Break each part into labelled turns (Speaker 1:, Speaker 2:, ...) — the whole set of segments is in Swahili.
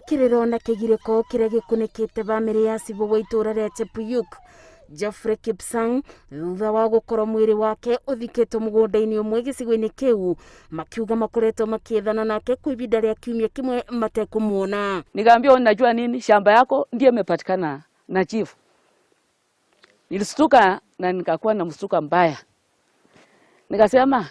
Speaker 1: kiriro na kigiriko kire gikunekete bamiri ya cibũ wa itũũra rĩa Chepuyuk Geoffrey Kipsang thutha wa gũkorwo mwĩrĩ wake ũthikĩtwo mũgũnda-inĩ ũmwe gĩcigo-inĩ kĩu makiuga makoretwo makiethana nake kwa ihinda rĩa kiumia kĩmwe matekũmuona.
Speaker 2: Nikaambia unajua nini, shamba yako ndiye imepatikana na chief. Nilistuka na nikakuwa na mstuka mbaya. Nikasema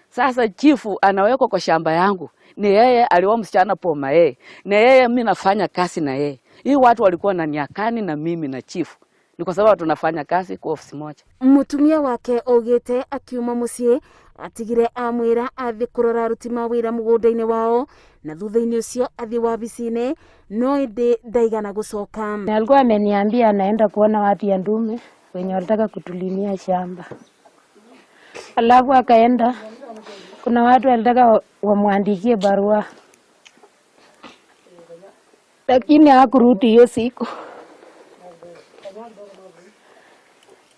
Speaker 2: sasa chifu anawekwa kwa shamba yangu. Ni yeye aliwa msichana poma yeye. Na yeye mimi nafanya kazi na yeye. Hii watu walikuwa na niakani na mimi na chifu. Ni kwa sababu tunafanya kazi kwa ofisi moja.
Speaker 1: Mutumia wake ogete akiuma muciĩ atigire amwĩra athi kurora aruti mawĩra mũgũnda-inĩ wao na thutha-inĩ ũcio athi wabici-inĩ no ĩndĩ ndaigana gũcoka.
Speaker 3: Alikuwa ameniambia anaenda kuona watu ya ndume wenye walitaka kutulimia shamba. Alafu akaenda, kuna watu walitaka wamwandikie barua, lakini hakurudi hiyo siku.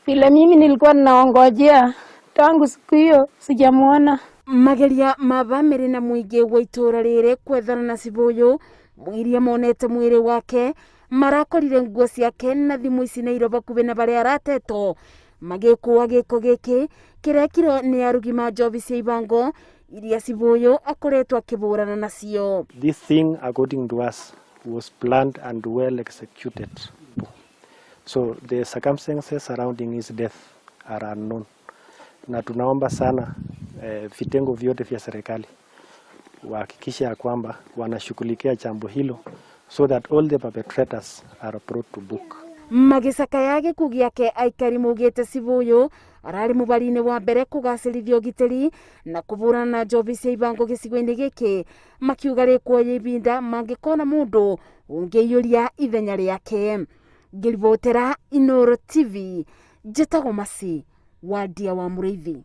Speaker 3: Vile mimi nilikuwa ninaongojea tangu siku hiyo sijamuona.
Speaker 1: Mageria ma bamĩrĩ na mũingĩ wa itũũra rĩrĩ kwethana na cibũ ũyũ iria monete mwĩrĩ wake marakorire nguo ciake na thimũ ici na iroba kuve na barĩa aratetwo magĩkũa gĩko gĩkĩ kĩrekirwo nĩ arugi ma njobi cia ibango iria cibũ ũyũ akoretwo akĩbũrana nacio.
Speaker 4: This thing according to us was planned and well executed. So the circumstances surrounding his death are unknown. Na tunaomba sana vitengo vyote vya serikali wahakikisha ya kwamba wanashughulikia jambo hilo so that all the perpetrators are brought to book.
Speaker 1: Magĩcaka ya gĩkuũ gĩake aikari maugĩte cibũ ũyũ ararĩ mũbari-inĩ wa mbere kũgacĩrithia ũgitĩri na kũbũrana na njobi cia ibango gĩcigo-inĩ gĩkĩ makiuga rĩkuoya ibinda mangĩkona mũndũ ũngĩiyũria ithenya rĩake. Ngĩribotera Inooro TV njĩtagwo Masi wa Ndia wa Mũrĩithi.